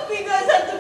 Tapi gak satu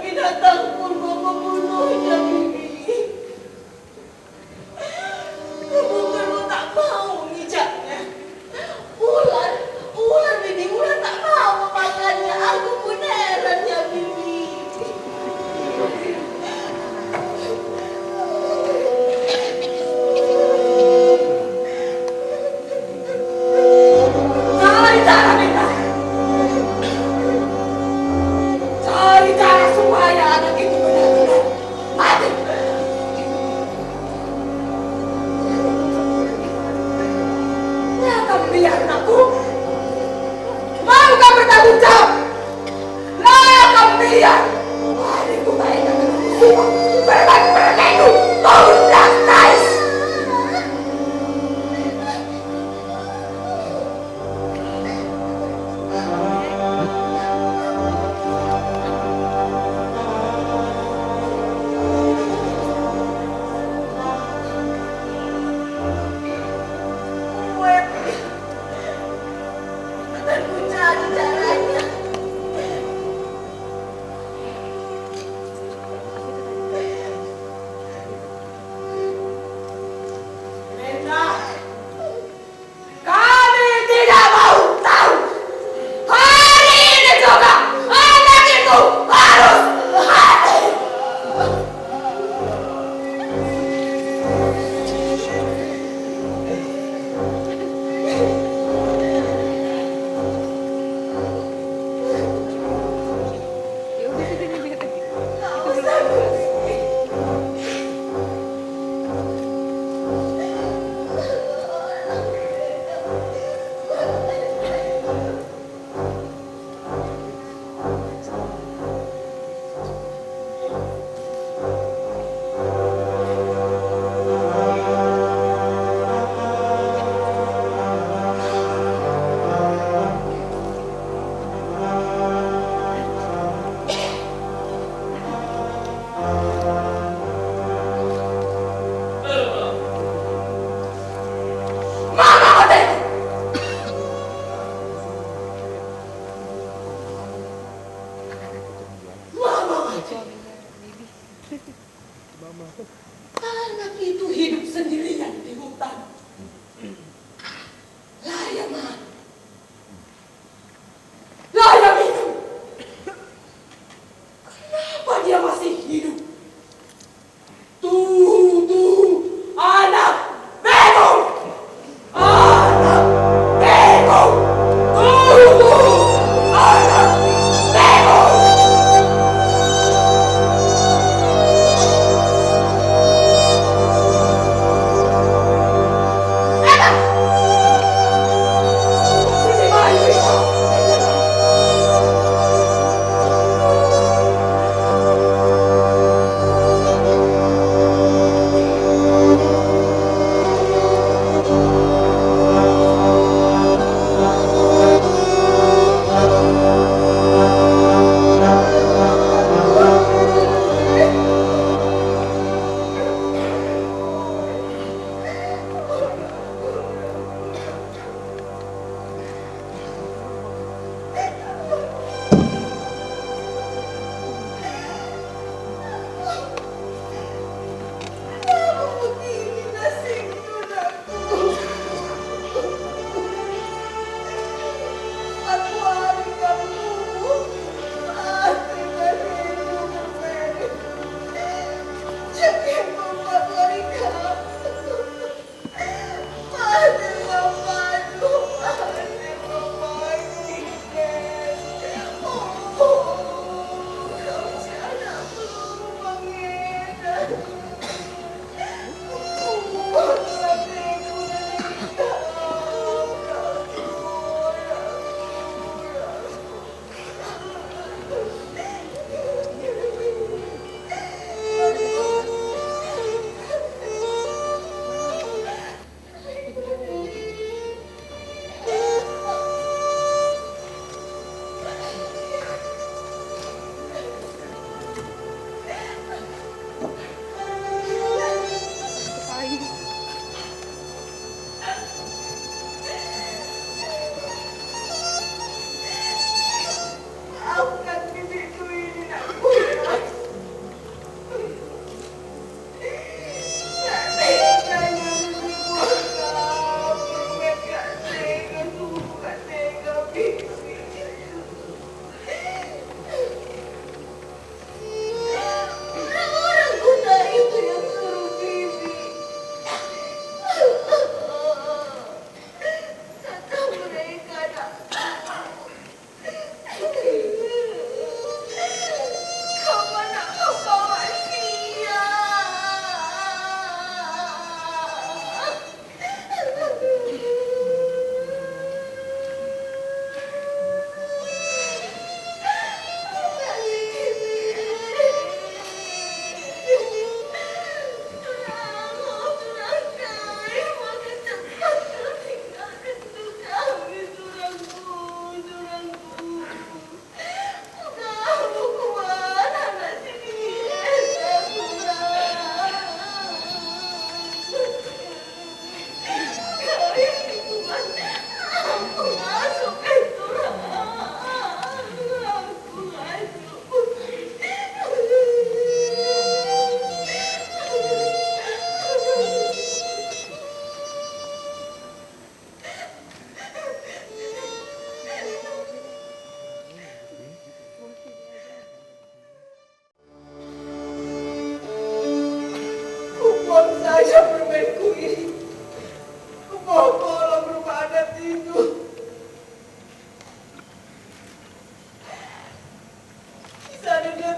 kalian. Adikku tak ingat dengan musibah. Mereka itu tuntas, guys. Anak itu hidup sendirian di hutan. Layak makan. Layak minum. Kenapa dia masih hidup? Tuh, anak bego. Anak bego. Anak bego.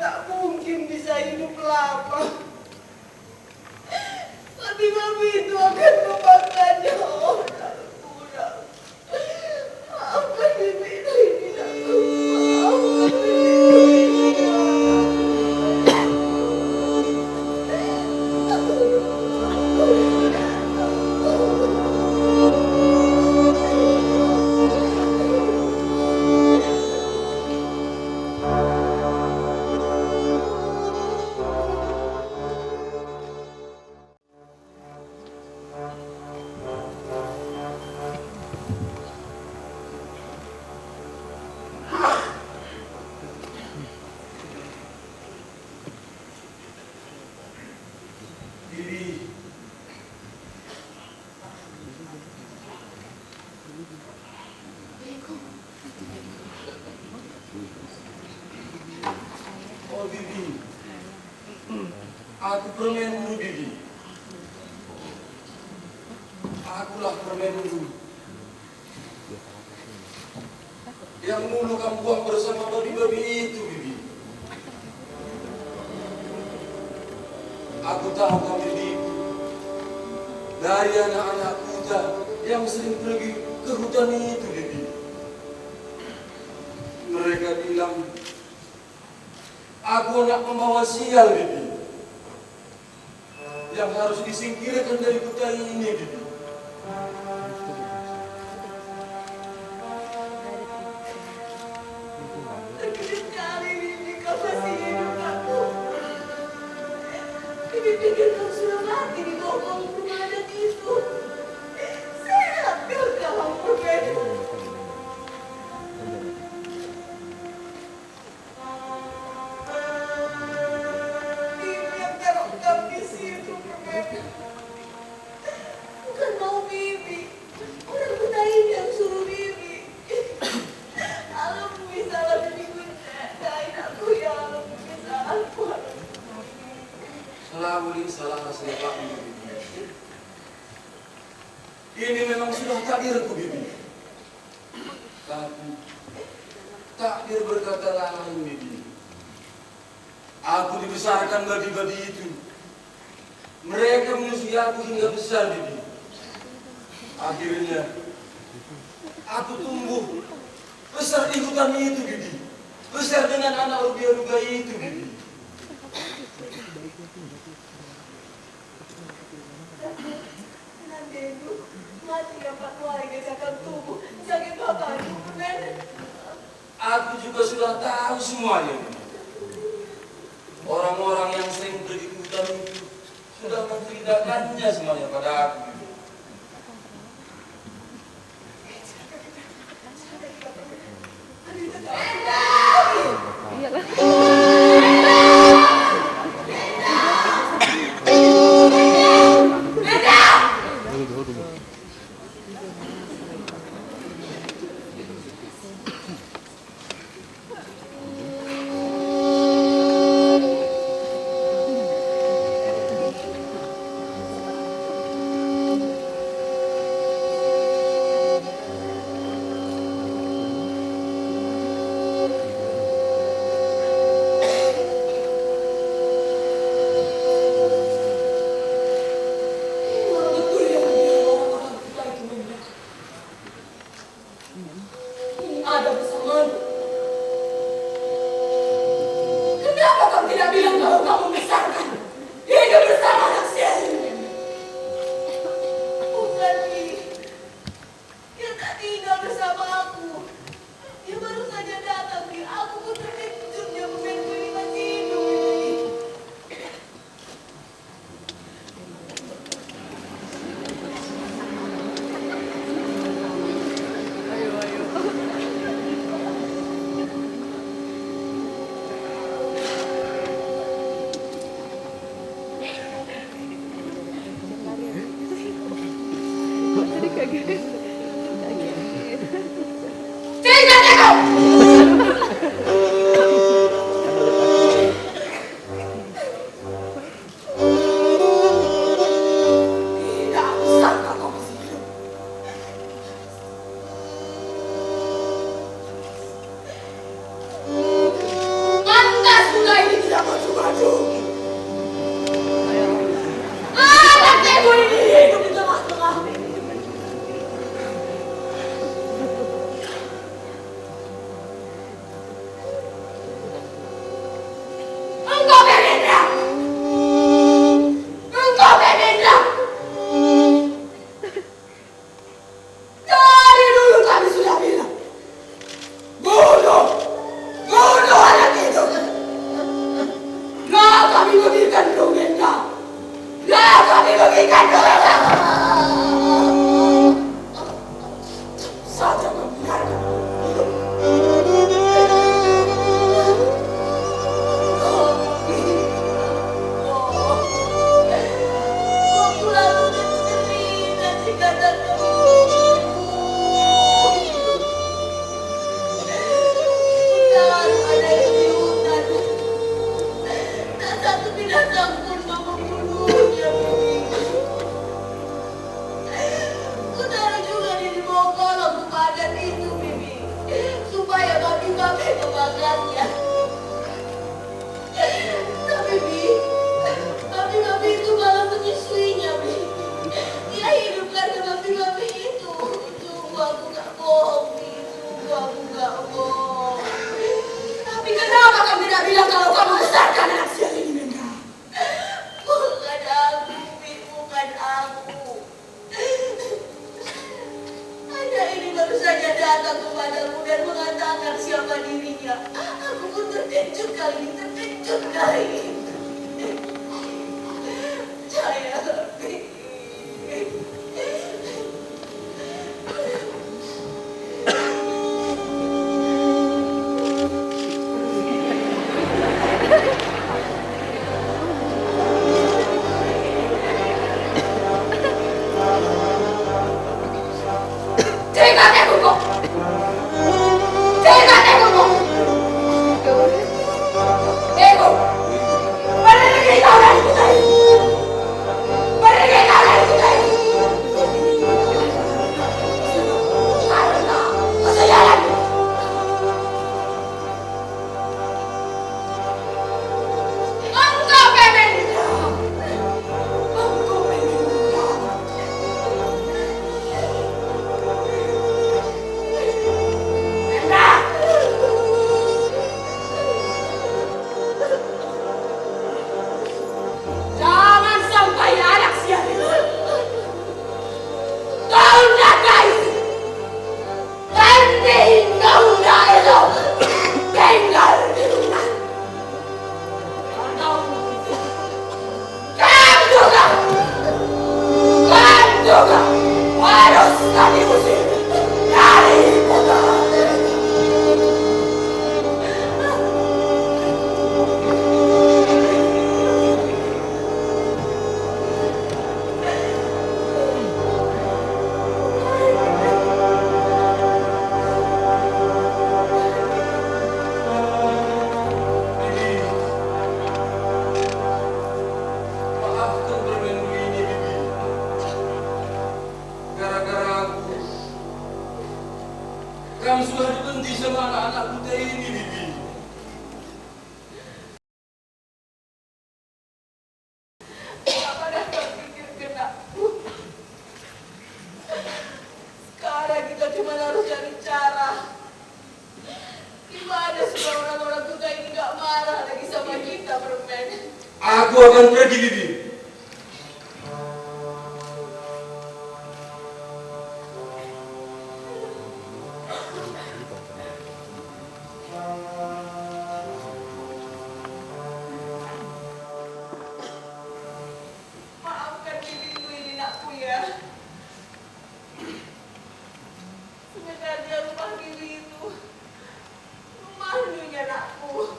tak mungkin bisa hidup lama. Tapi kami itu akan memakannya orang kurang. Maafkan bibi ini aku. Maafkan bibi Aku permenmu, Bibi. Akulah permenmu. Yang dulu kamu buang bersama babi-babi itu, Bibi. Aku tahu kamu, Bibi. Dari anak-anak muda yang sering pergi ke hutan itu, Bibi. Mereka bilang, aku anak membawa sial, Bibi. Yang harus disingkirkan dari hutan ini, Bibi. Terkejut sekali Bibi, kau masih hidup aku. Bibi pikir kau sudah mati di bawah rumah adat itu. Sehatkah kau permenmu? Bibi yang terokam di situ permenmu. Bukan mau Bibi. Orang buta ini yang suruh Bibi. Alam bisa lebih digunakan aku ya alam bisa aku. Salah hasil Pakmu, Bibi. Ini memang sudah takdirku, Bibi. Tapi takdir berkata lain, Bibi. Aku dibesarkan babi-babi itu. Mereka menyusui aku hingga besar, Bibi. Akhirnya aku tumbuh besar di hutan itu, Bibi. Besar dengan anak ruga-ruga itu, Bibi. Nanti itu mati dapat warga akan tubuh sakit bapakku nenek. Aku juga sudah tahu semuanya, Bibi. Orang-orang yang sering pergi ke hutan itu sudah menceritakannya semuanya pada aku, Bibi. Ada bersamamu. Kenapa kau tidak bilang kalau kamu besarkan hidup bersama anak sial ini? Bukan ini. Dia tak tinggal bersama aku. Dia baru saja datang. Aku pun terkejut dia permenku ini masih hidup ini. kamu tidak bilang kalau kamu besarkan anak sial ini, Mendra? Bukan aku, bukan aku. Anak ini baru saja datang kepadamu dan mengatakan siapa dirinya. Aku pun terkejut kali ini, terkejut kali ini. Saya kamu sudah dibenci sama anak-anak muda ini, Bibi. apa dah kau pikirkan aku? Sekarang kita cuma harus cari cara. Gimana supaya orang-orang muda ini gak marah lagi sama kita, Permen? Aku akan pergi, Bibi. Maafkan diriku ini, nakku ya. Sebenarnya rumah Dewi itu rumahnya, nakku.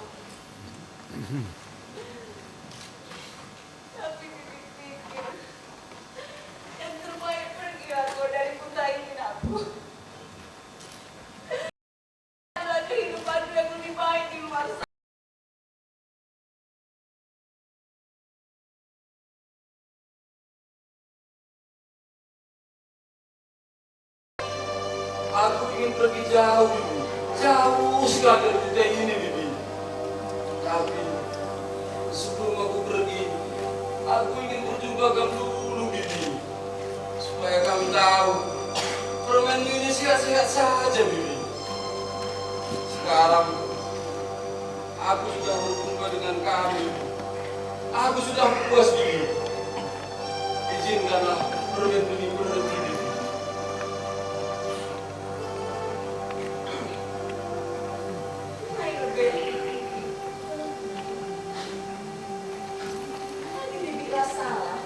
Tapi Bibi pikir yang terbaik pergi aku dari kota ini, nakku. Adalah kehidupanku yang lebih baik di luar sana. Aku ingin pergi jauh, Bibi. Jauh sekali dari kota ini, Bibi. Tapi sebelum aku pergi, aku ingin berjumpa kamu dulu, Bibi. Supaya kamu tahu, permen ini sehat-sehat saja, Bibi. Sekarang, aku sudah berjumpa dengan kamu. Aku sudah puas, Bibi. Izinkanlah permen ini berhenti, Bibi. Ayo, Bibi. Lagi Bibi gak salah.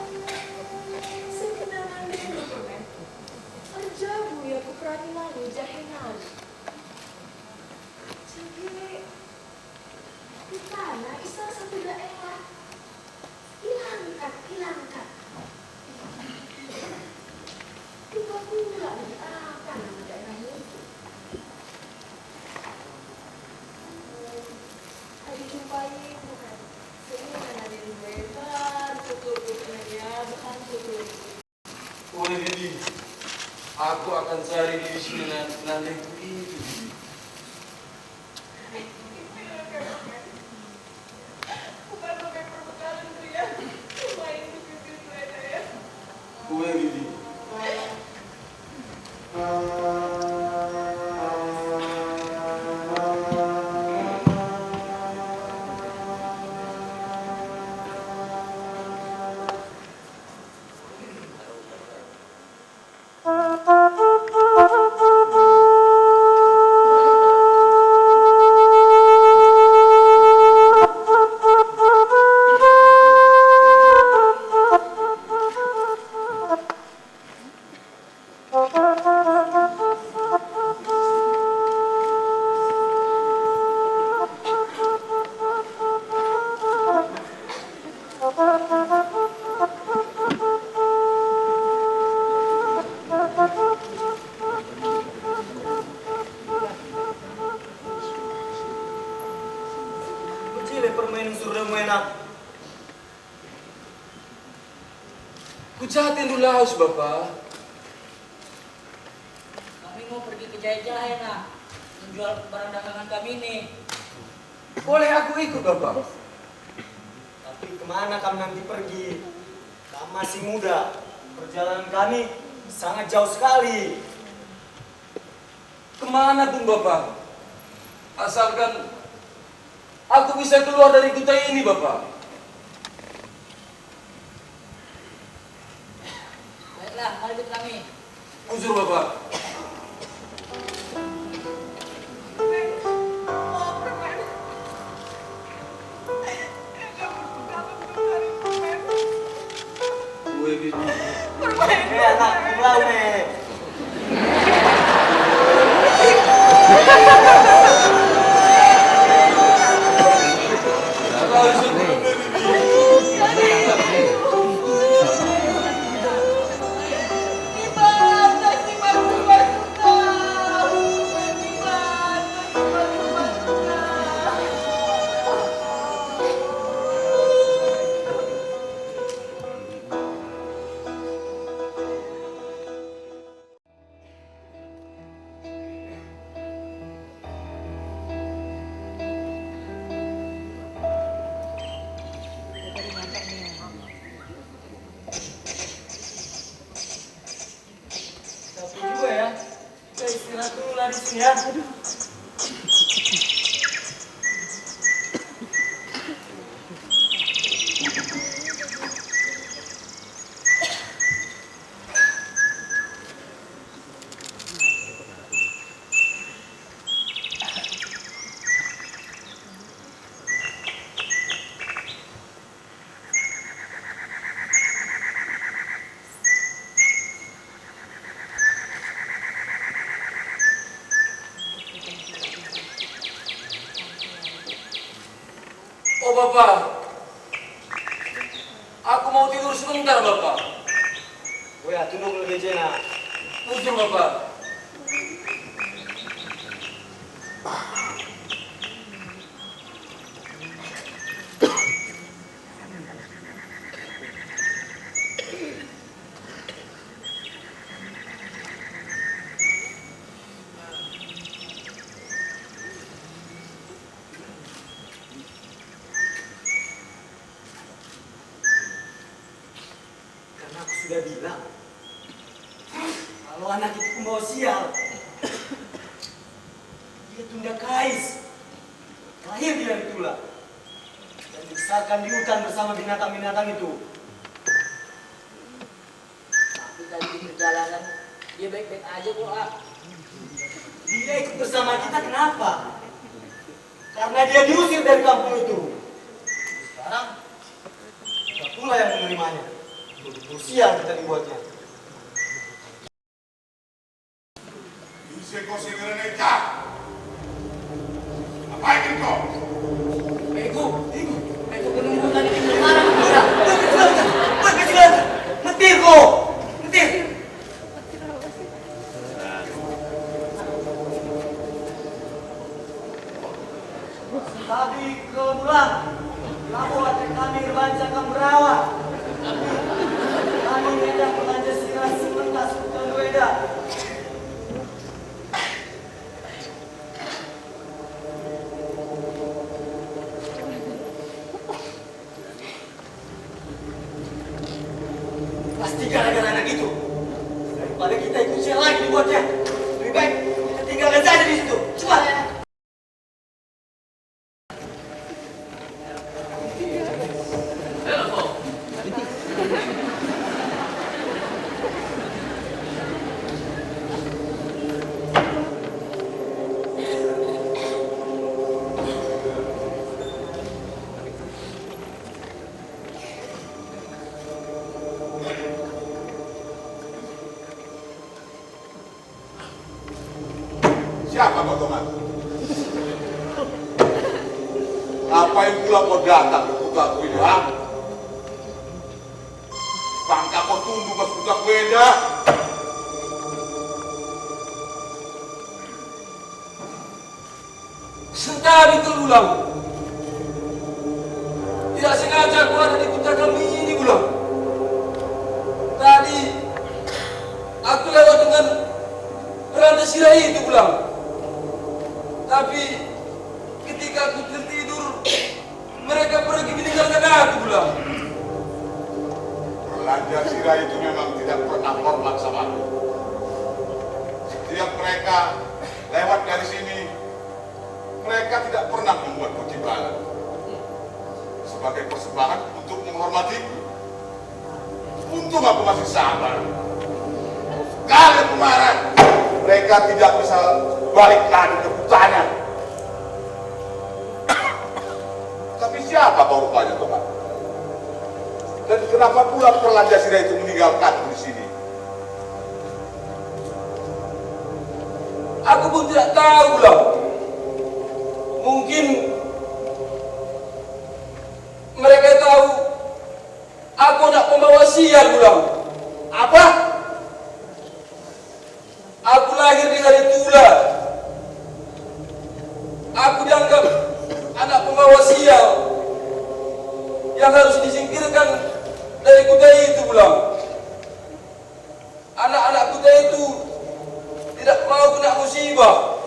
Sebenarnya dulu, Permen. Ajabu ya kuperani lalu jahinan. Jadi, di sana salah satu daerah. Hilangkan. Di Papua, di apa nama daerahnya itu? Ada jumpai bukan? Sini ada di lebar, tutup-tutupnya ya, bukan tutup. Oleh Bibi, aku akan cari di sini nanti itu. Bukan pakai perbekalan tuh ya. Cuma itu gitu aja ya. Kue, Bibi. le permainan sudah enak. Kujahatin dulu haus Bapak. Kami mau pergi ke Jaya-Jaya nak, menjual barang dagangan kami ini. Boleh aku ikut Bapak? Tapi kemana kami nanti pergi? Kami masih muda. Perjalanan kami sangat jauh sekali. Kemana pun Bapak, asalkan aku bisa keluar dari kota ini Bapak. Baiklah, mari ikut kami. Unsur Bapak. Gue gitu. Anak pulau nih. Tapi juga ya, kita istirahat dulu lah di sini ya. Oh Bapak, aku mau tidur sebentar Bapak. Gue ya tunduk lebih jena. Unsur Bapak. Karena aku sudah bilang, kalau anak itu pembawa sial, dia tunda kais, lahir dia dari tulang, dan dibesarkan di hutan bersama binatang-binatang itu. Tapi tadi di perjalanan dia baik-baik aja kok. Ah. Dia ikut bersama kita kenapa? Karena dia diusir dari kampung itu. Sekarang, kita pula yang menerimanya. Sial kita dibuatnya. Dice cose granita. Apa yang kau? Ego penunggu tadi di mana? Metir kok! Metir! Tadi ke pulang, kamu akan kami berbanja kamu berawak. Kami hendak belanja sirah sepentas hutan weda. Pasti gara-gara anak itu. Daripada kita ikut sial lagi dibuatnya. Lebih baik kita tinggalkan saja di situ. Cepat! Siapa kau teman? Apa yang pula kau datang ke kutaku ini, ha? Bangka kau tunggu ke kutaku ini, Sentari terulang. Tidak sengaja aku ada di kota kami ini ulang. Tadi aku lewat dengan Randa Sirai itu ulang. Tapi ketika aku tertidur, mereka pergi meninggalkan aku ulang. Raja Sirah itu memang tidak pernah hormat sama aku. Setiap mereka lewat dari sini, mereka tidak pernah membuat imbalan sebagai persembahan untuk menghormatiku. Untung aku masih sabar. Kali kemarin mereka tidak bisa balik lagi ke hutannya. Tapi siapa kau rupanya, Tuhan? Dan kenapa pula Perlanja Sirah itu meninggalkanku di sini? Aku pun tidak tahu ulang. Mungkin mereka tahu aku nak pembawa sial ulang. Apa? Aku lahir di hari Tula. Aku dianggap anak pembawa sial yang harus disingkirkan dari kuda itu ulang. Anak-anak kuda itu tidak mau kena musibah.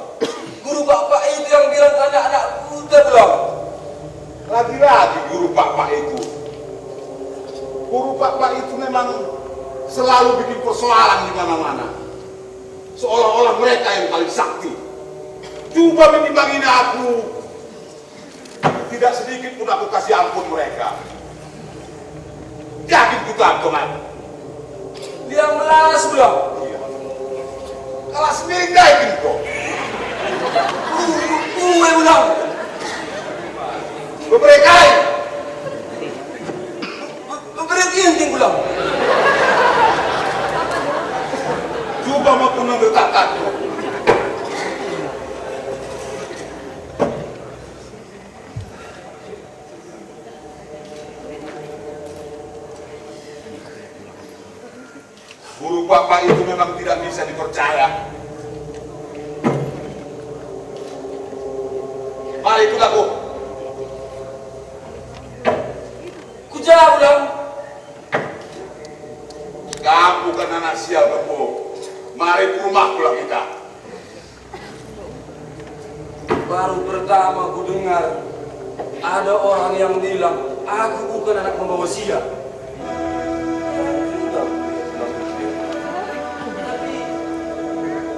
Guru bapak itu yang bilang anak-anak kuda ulang. Lagi-lagi guru bapak itu. Guru bapak itu memang selalu bikin persoalan di mana-mana. Seolah-olah mereka yang paling sakti. Coba menimbangin aku. Tidak sedikit pun aku kasih ampun mereka. Yakin ku teman. Dia melas ulang. Iya. Kalah sendiri gak yakin kok. Gue ulang. Beberekai. Berhenti ulang. Coba mampu menggetarkanku. Guru bapak itu memang tidak bisa dipercaya. Mari ikut aku. Kujawab ulang. Kamu kan anak sial kamu. Mari ke rumah pula kita. Baru pertama ku dengar ada orang yang bilang aku bukan anak pembawa sial. Tapi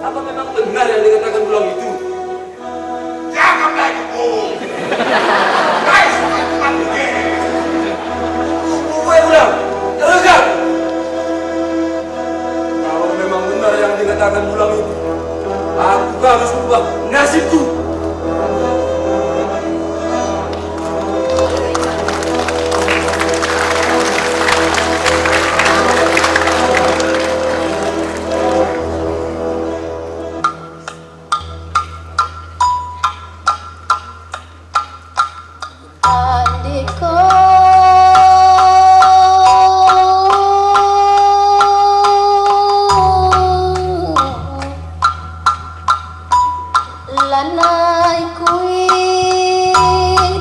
apa memang benar yang dikatakan ulang itu? Jangan lagi bohong. Guys, bukan begini. Gue ulang. Teruskan. Kalau memang benar yang dikatakan ulang itu, aku harus ubah nasibku. Lanai kui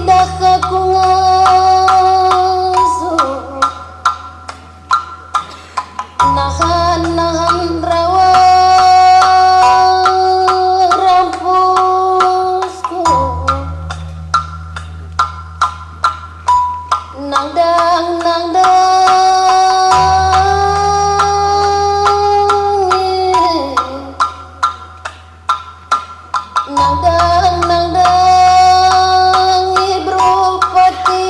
dah aku ngasuh nahan rawa rampusku nangdang Ibro pati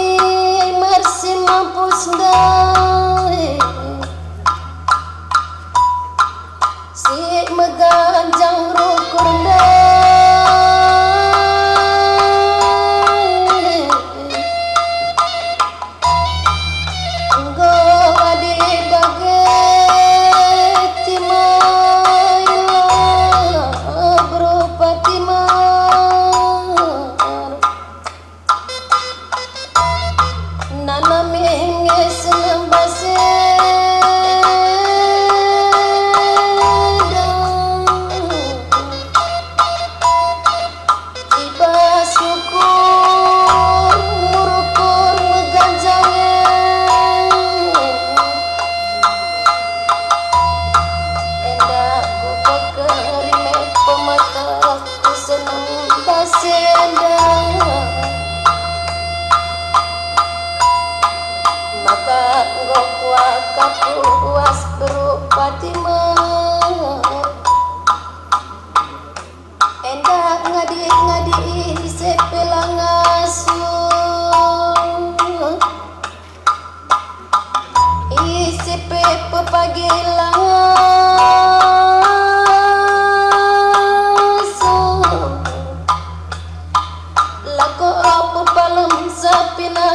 mersi mampus dai si meganjang rukur dai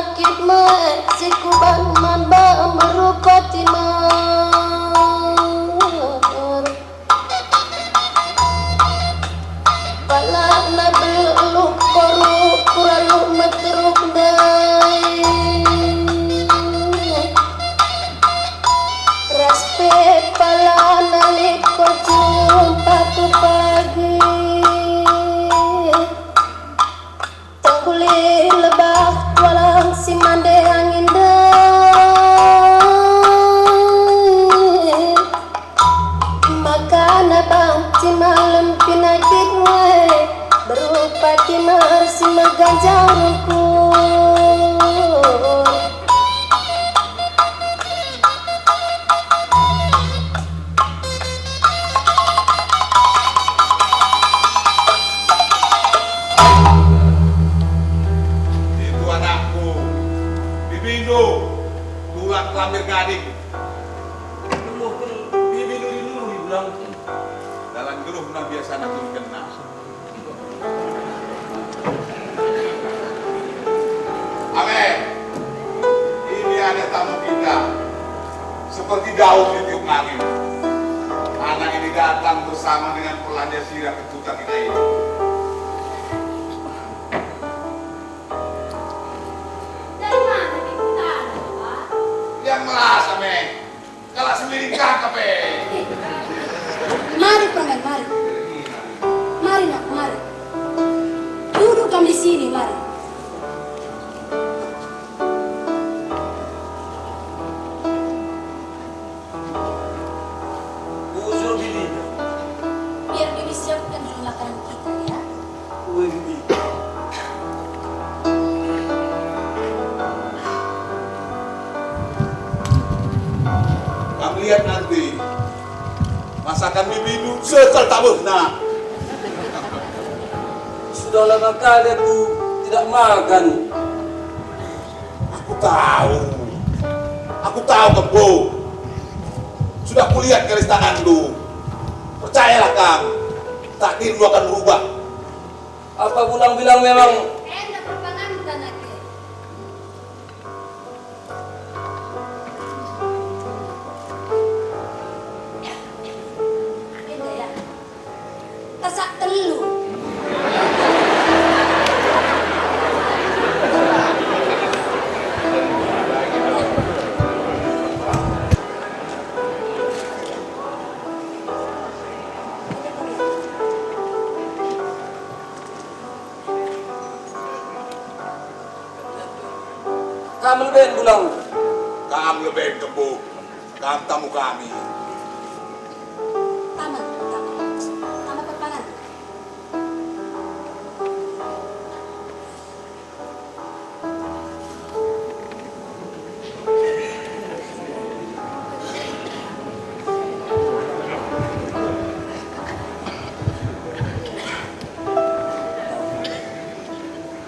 penyakit sikubang mamba merupati pala na beluk koru kuraluk meteruk dai raspe pala nalik jumpa tu pagi tangkuli lebah walang si mande angin dai makana banci malam pinakit berupa timar si meganjarku Itu anakku, Bibindo, tulang kelamin gading. Bibi dulu dibilang. Dalam geruh nah biasa anak itu kena. Amin. Ini ada tamu kita. Seperti daun di tiup angin. Anak ini datang bersama dengan pelanda sirah ketutan kita ini. dari mana kita Pak? Yang melas, Amin. Kalau sendiri kakak, Mari paman, mari. Mari nak, mari. Duduk kami di sini, mari. Usul Bibi. Biar Bibi siapkan dulu makanan kita ya. Bibi. Kamu lihat nanti masakan Bibi itu sekal tabuh. Nah, Sudah lama kali aku tidak makan. aku tahu Kebo. Sudah kulihat garis tangan lu. Percayalah Kang, takdir lu akan berubah. Apa Bulang bilang memang Enak perpanangan lagi. Enak ya. Tasak telu. kamu lebih Bulang? Kamu lebih Kebo. Kamu tamu kami. Taman, taman perpanangan.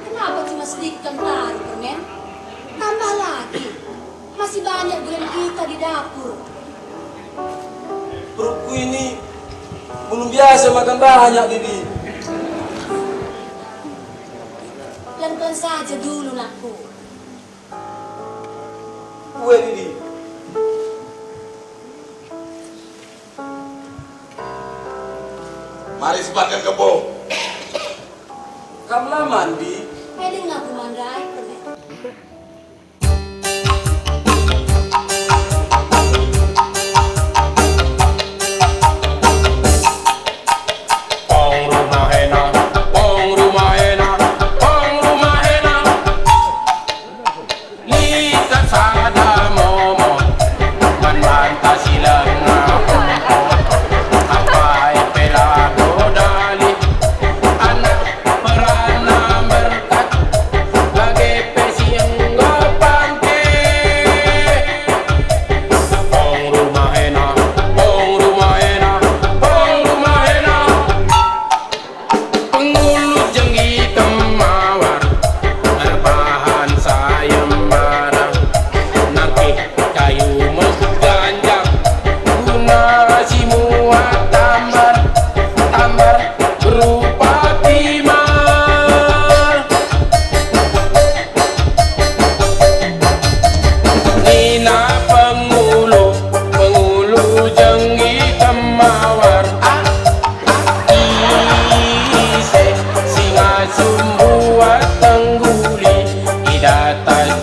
Kenapa cuma sedikit kentari, Permen? Tambah lagi. Masih banyak bulan kita di dapur. Perutku ini belum biasa makan banyak, Bibi. Pelan-pelan saja dulu, nakku. Kue, Bibi. Mari sepakat Kebo. Kamu lah mandi. Pedeng aku mandai, Permen. Anak perana berkat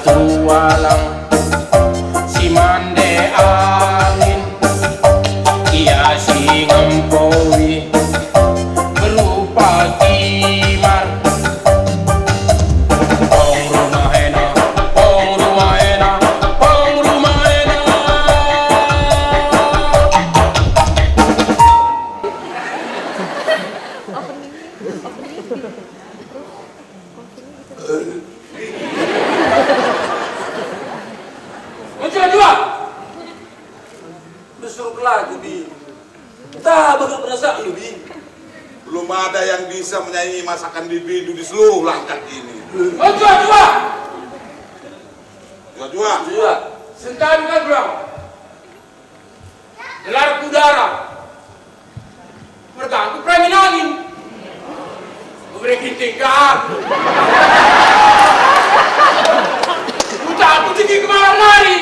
tualang si mande angin, ia si ngempowi berupa timar. Pong rumah enak, pong rumah enak, pong rumah enak. Menjual-jual. Disuruh lagu Bi. Tak bakal perasaan lu Bi. Belum ada yang bisa menyaingi masakan Bibidu di seluruh langkat ini. Menjual-jual. Jual-jual. Iya. Sentari kan bilang. Gelar udara. Berganggu premin angin. Memberi tingkat. Udah aku tinggi kemana lari.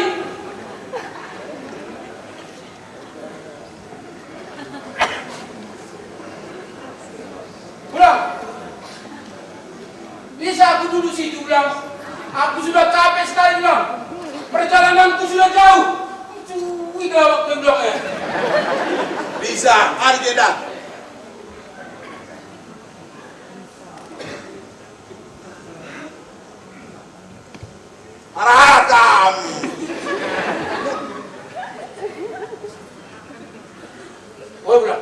Pulang. Bisa aku duduk situ bilang. Aku sudah capek sekali bilang. Perjalananku sudah jauh. Cuy kalau waktu bilang ya. Bisa, hari jeda. Marahkan. Oh bilang.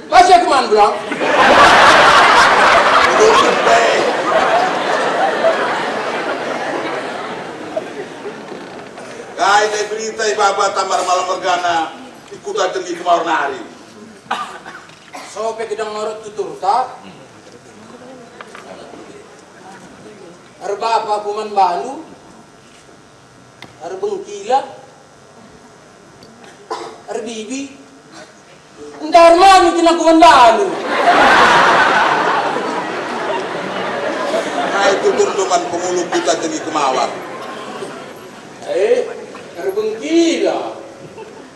Masih aku man bilang. Kaya na berita ibaba tamar malam mergana ikutan tinggi kemauan hari. Sope kedang norot tutur tak? Arba apa kuman balu? Arbengkila? Arbibi? Entar mami tinang kuman balu. Nah itu tuntuman pengulung kita tinggi kemauan. Arbengkila?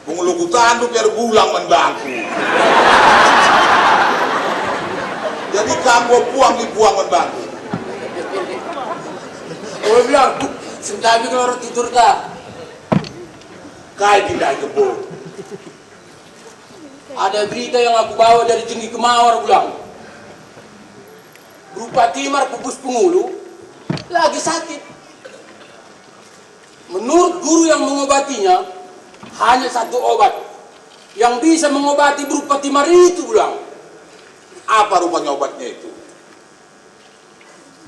Pengulung hutan itu biar bulang membangku. Jadi kamu puang dibuang membangku. Oh bilang, sentabi kalau orang tidur tak? Kaya tidak kebun. Ada berita yang aku bawa dari Jenggi Kemawar bilang. Berupa timar pupus pengulu, lagi sakit. Menurut guru yang mengobatinya, hanya satu obat yang bisa mengobati berupa timar itu bilang. Apa rupanya obatnya itu?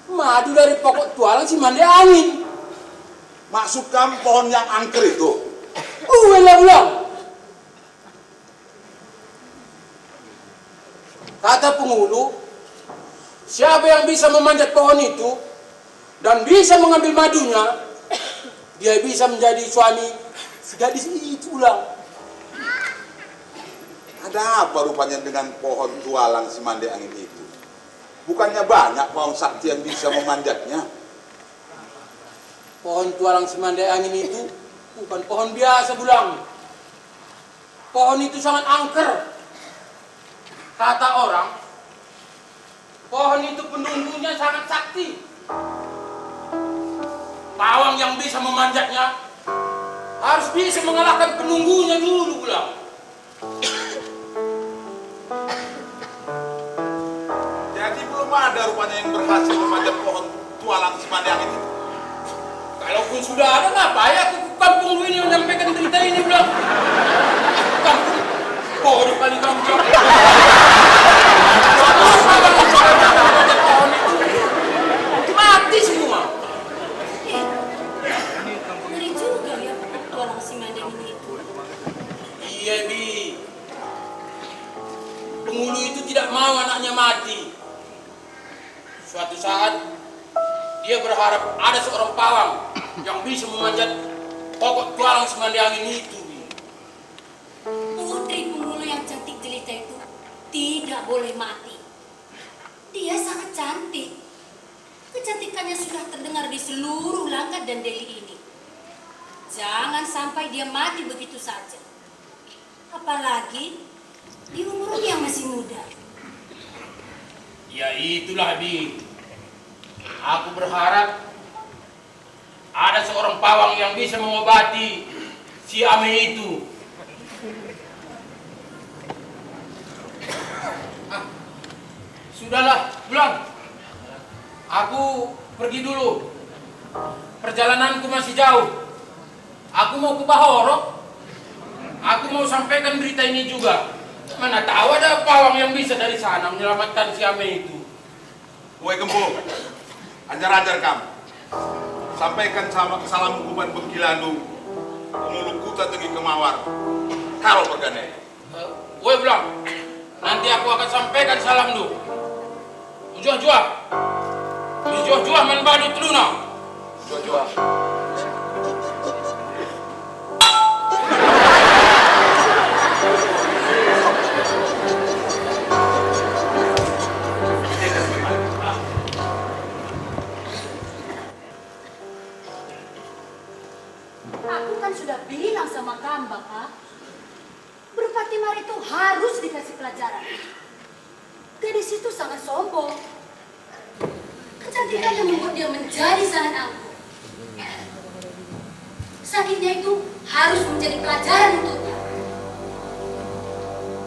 Madu dari pokok tualang si mande angin. Maksud kamu pohon yang angker itu? Lah bilang. Kata penghulu, siapa yang bisa memanjat pohon itu dan bisa mengambil madunya, dia bisa menjadi suami si gadis itu ulang. Ada apa rupanya dengan pohon tualang si mande angin itu? Bukannya banyak pohon sakti yang bisa memanjatnya? Pohon tualang si mande angin itu bukan pohon biasa bulang. Pohon itu sangat angker. Kata orang, pohon itu penunggunya sangat sakti. Pawang yang bisa memanjatnya harus bisa mengalahkan penunggunya dulu pulang. Jadi belum ada rupanya yang berhasil memanjat pohon tualang si mande angin itu? Kalaupun sudah ada, ngapain aku ke kampung lu ini menyampaikan berita ini pulang? Kampung, bodoh kali kampung. Mati semua. Ngeri juga ya tualang si Mandeng itu. Iya Bi. Penghulu itu tidak mau anaknya mati. Suatu saat dia berharap ada seorang pawang yang bisa memanjat pokok tualang semande angin itu. Bi. Putri penghulu yang cantik jelita itu tidak boleh mati. Dia sangat cantik. Kecantikannya sudah terdengar di seluruh Langkat dan Deli ini. Jangan sampai dia mati begitu saja. Apalagi di umurnya yang masih muda. Ya itulah, Bi. Aku berharap ada seorang pawang yang bisa mengobati si Ame itu. Sudahlah, pulang. Aku pergi dulu. Perjalananku masih jauh. Aku mau ke Bahorok. Aku mau sampaikan berita ini juga. Mana tahu ada pawang yang bisa dari sana menyelamatkan si Ame itu. Woi Gembo, anjar-anjar kamu. Sampaikan salam hukuman Begilandu. Muluk kuta tengi kemawar. Kalau bergane. Woi bilang, nanti aku akan sampaikan salam lu. Jua-jua man badut luna. Jua-jua. Aku kan sudah bilang sama kamu, Bapak. Berpatimar itu harus dikasih pelajaran. Gadis itu sangat sombong. Kecantikan yang membuat dia menjadi sangat angkuh. Sakitnya itu harus menjadi pelajaran untuknya.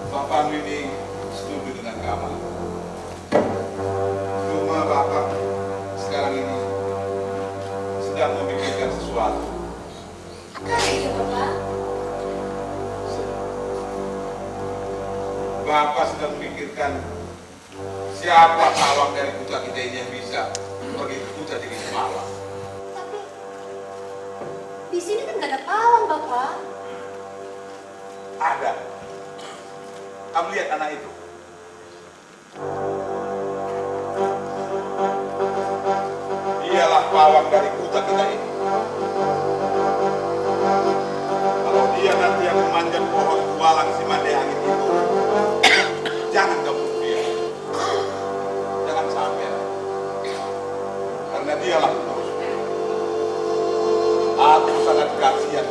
Bapak ini setuju dengan kamu. Cuma Bapak sekarang ini sedang memikirkan sesuatu. Apa itu, Bapak? Bapak sedang memikirkan siapa pawang dari putra kita ini yang bisa pergi ke putra di Malang. Tapi di sini kan gak ada pawang, Bapak. Ada. Kamu lihat anak itu. Dialah pawang dari putra kita ini. Kalau dia nanti yang memanjat pohon tualang si Made Angin itu, jangan kamu dia. Jangan sampai. Karena dialah penerus. Aku sangat kasihan